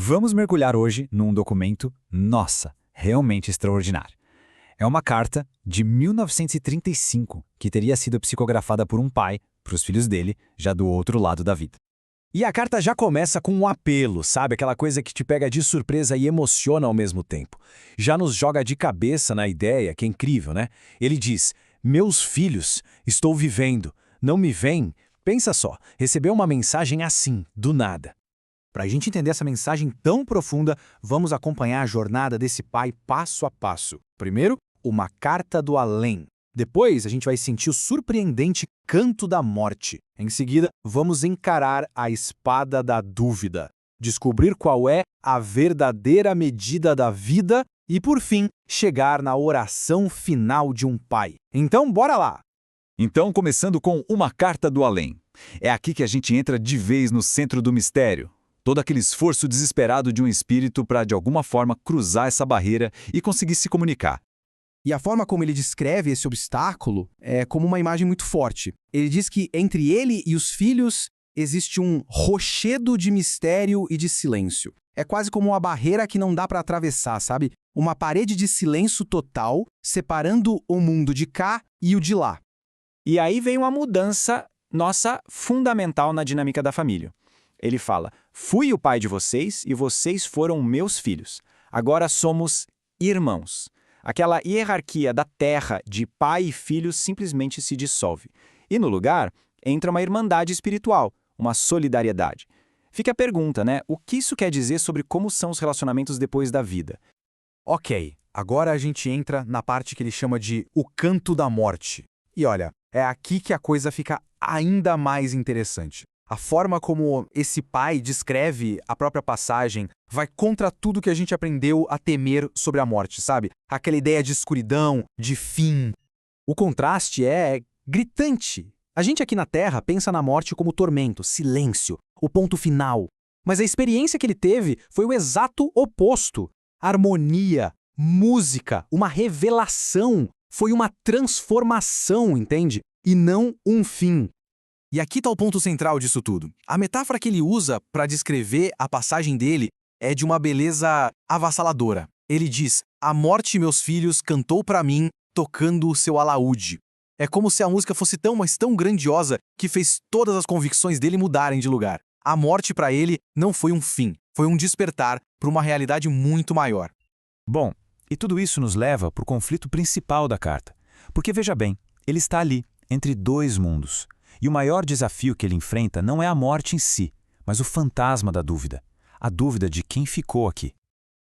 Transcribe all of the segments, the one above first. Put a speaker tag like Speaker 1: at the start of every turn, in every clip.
Speaker 1: Vamos mergulhar hoje num documento, nossa, realmente extraordinário. É uma carta de 1935 que teria sido psicografada por um pai para os filhos dele, já do outro lado da vida.
Speaker 2: E a carta já começa com um apelo, sabe? Aquela coisa que te pega de surpresa e emociona ao mesmo tempo. Já nos joga de cabeça na ideia, que é incrível, né? Ele diz: meus filhos, estou vivendo, não me veem? Pensa só, recebeu uma mensagem assim, do nada.
Speaker 3: Para a gente entender essa mensagem tão profunda, vamos acompanhar a jornada desse pai passo a passo. Primeiro, uma carta do além. Depois, a gente vai sentir o surpreendente canto da morte. Em seguida, vamos encarar a espada da dúvida, descobrir qual é a verdadeira medida da vida e, por fim, chegar na oração final de um pai. Então, bora lá!
Speaker 1: Então, começando com uma carta do além. É aqui que a gente entra de vez no centro do mistério. Todo aquele esforço desesperado de um espírito para, de alguma forma, cruzar essa barreira e conseguir se comunicar.
Speaker 3: E a forma como ele descreve esse obstáculo é como uma imagem muito forte. Ele diz que entre ele e os filhos existe um rochedo de mistério e de silêncio. É quase como uma barreira que não dá para atravessar, sabe? Uma parede de silêncio total separando o mundo de cá e o de lá.
Speaker 4: E aí vem uma mudança nossa fundamental na dinâmica da família. Ele fala: fui o pai de vocês e vocês foram meus filhos. Agora somos irmãos. Aquela hierarquia da terra de pai e filho simplesmente se dissolve. E no lugar entra uma irmandade espiritual, uma solidariedade. Fica a pergunta, né? O que isso quer dizer sobre como são os relacionamentos depois da vida?
Speaker 3: Ok, agora a gente entra na parte que ele chama de o canto da morte. E olha, é aqui que a coisa fica ainda mais interessante. A forma como esse pai descreve a própria passagem vai contra tudo que a gente aprendeu a temer sobre a morte, sabe? Aquela ideia de escuridão, de fim. O contraste é gritante. A gente aqui na Terra pensa na morte como tormento, silêncio, o ponto final. Mas a experiência que ele teve foi o exato oposto. Harmonia, música, uma revelação. Foi uma transformação, entende? E não um fim. E aqui está o ponto central disso tudo. A metáfora que ele usa para descrever a passagem dele é de uma beleza avassaladora. Ele diz: a morte, meus filhos, cantou para mim, tocando o seu alaúde. É como se a música fosse tão, mas tão grandiosa que fez todas as convicções dele mudarem de lugar. A morte para ele não foi um fim, foi um despertar para uma realidade muito maior.
Speaker 2: Bom, e tudo isso nos leva para o conflito principal da carta. Porque veja bem, ele está ali, entre dois mundos. E o maior desafio que ele enfrenta não é a morte em si, mas o fantasma da dúvida. A dúvida de quem ficou aqui.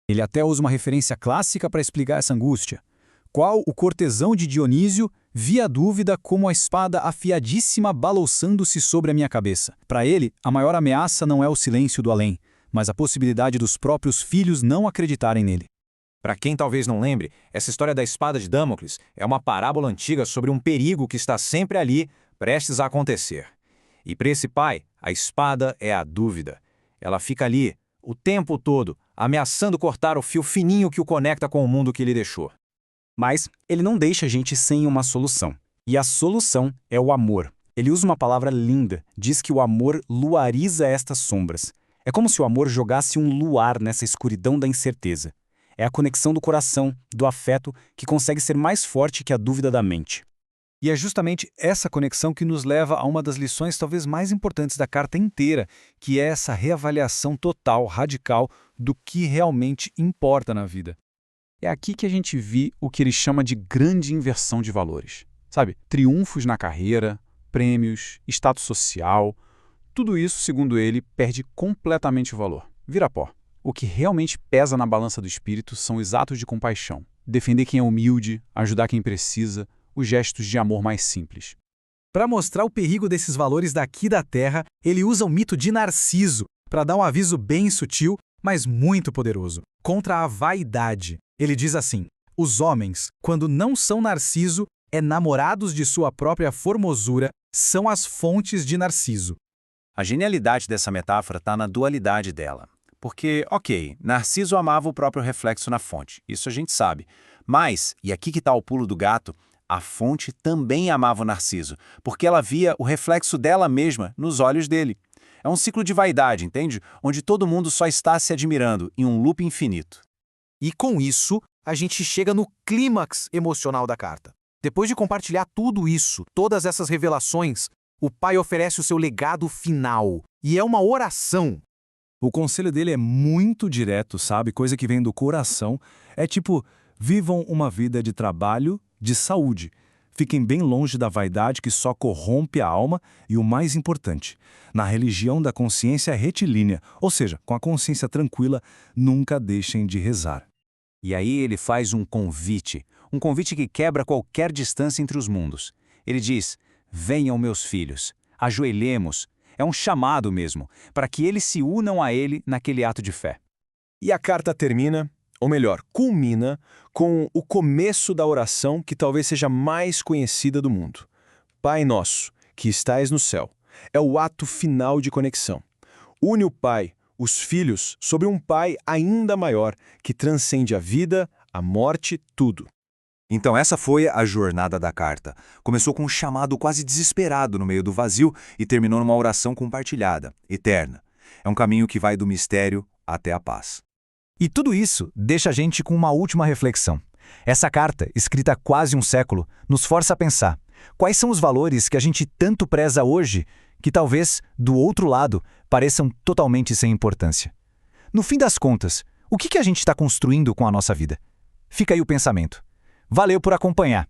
Speaker 1: Ele até usa uma referência clássica para explicar essa angústia. Qual o cortesão de Dionísio via a dúvida como a espada afiadíssima balouçando-se sobre a minha cabeça. Para ele, a maior ameaça não é o silêncio do além, mas a possibilidade dos próprios filhos não acreditarem nele.
Speaker 4: Para quem talvez não lembre, essa história da espada de Damocles é uma parábola antiga sobre um perigo que está sempre ali, prestes a acontecer. E para esse pai, a espada é a dúvida. Ela fica ali, o tempo todo, ameaçando cortar o fio fininho que o conecta com o mundo que ele deixou.
Speaker 2: Mas ele não deixa a gente sem uma solução. E a solução é o amor. Ele usa uma palavra linda, diz que o amor luariza estas sombras. É como se o amor jogasse um luar nessa escuridão da incerteza. É a conexão do coração, do afeto, que consegue ser mais forte que a dúvida da mente.
Speaker 1: E é justamente essa conexão que nos leva a uma das lições talvez mais importantes da carta inteira, que é essa reavaliação total, radical, do que realmente importa na vida. É aqui que a gente vê o que ele chama de grande inversão de valores. Sabe, triunfos na carreira, prêmios, status social, tudo isso, segundo ele, perde completamente o valor. Vira pó. O que realmente pesa na balança do espírito são os atos de compaixão. Defender quem é humilde, ajudar quem precisa, os gestos de amor mais simples.
Speaker 3: Para mostrar o perigo desses valores daqui da Terra, ele usa o mito de Narciso para dar um aviso bem sutil, mas muito poderoso, contra a vaidade. Ele diz assim: os homens, quando não são Narciso, namorados de sua própria formosura, são as fontes de Narciso.
Speaker 4: A genialidade dessa metáfora está na dualidade dela. Porque, ok, Narciso amava o próprio reflexo na fonte, isso a gente sabe. Mas, e aqui que está o pulo do gato, a fonte também amava o Narciso, porque ela via o reflexo dela mesma nos olhos dele. É um ciclo de vaidade, entende? Onde todo mundo só está se admirando em um loop infinito.
Speaker 3: E com isso, a gente chega no clímax emocional da carta. Depois de compartilhar tudo isso, todas essas revelações, o pai oferece o seu legado final. E é uma oração.
Speaker 1: O conselho dele é muito direto, sabe? Coisa que vem do coração. É tipo, vivam uma vida de trabalho, de saúde. Fiquem bem longe da vaidade que só corrompe a alma e o mais importante, na religião da consciência retilínea, ou seja, com a consciência tranquila, nunca deixem de rezar.
Speaker 5: E aí ele faz um convite que quebra qualquer distância entre os mundos. Ele diz, venham meus filhos, ajoelhemos. É um chamado mesmo, para que eles se unam a ele naquele ato de fé.
Speaker 6: E a carta termina, ou melhor, culmina, com o começo da oração que talvez seja mais conhecida do mundo. Pai nosso, que estais no céu. É o ato final de conexão. Une o Pai, os filhos, sobre um Pai ainda maior, que transcende a vida, a morte, tudo.
Speaker 5: Então essa foi a jornada da carta. Começou com um chamado quase desesperado no meio do vazio e terminou numa oração compartilhada, eterna. É um caminho que vai do mistério até a paz.
Speaker 2: E tudo isso deixa a gente com uma última reflexão. Essa carta, escrita há quase um século, nos força a pensar quais são os valores que a gente tanto preza hoje que talvez, do outro lado, pareçam totalmente sem importância. No fim das contas, o que a gente está construindo com a nossa vida? Fica aí o pensamento. Valeu por acompanhar.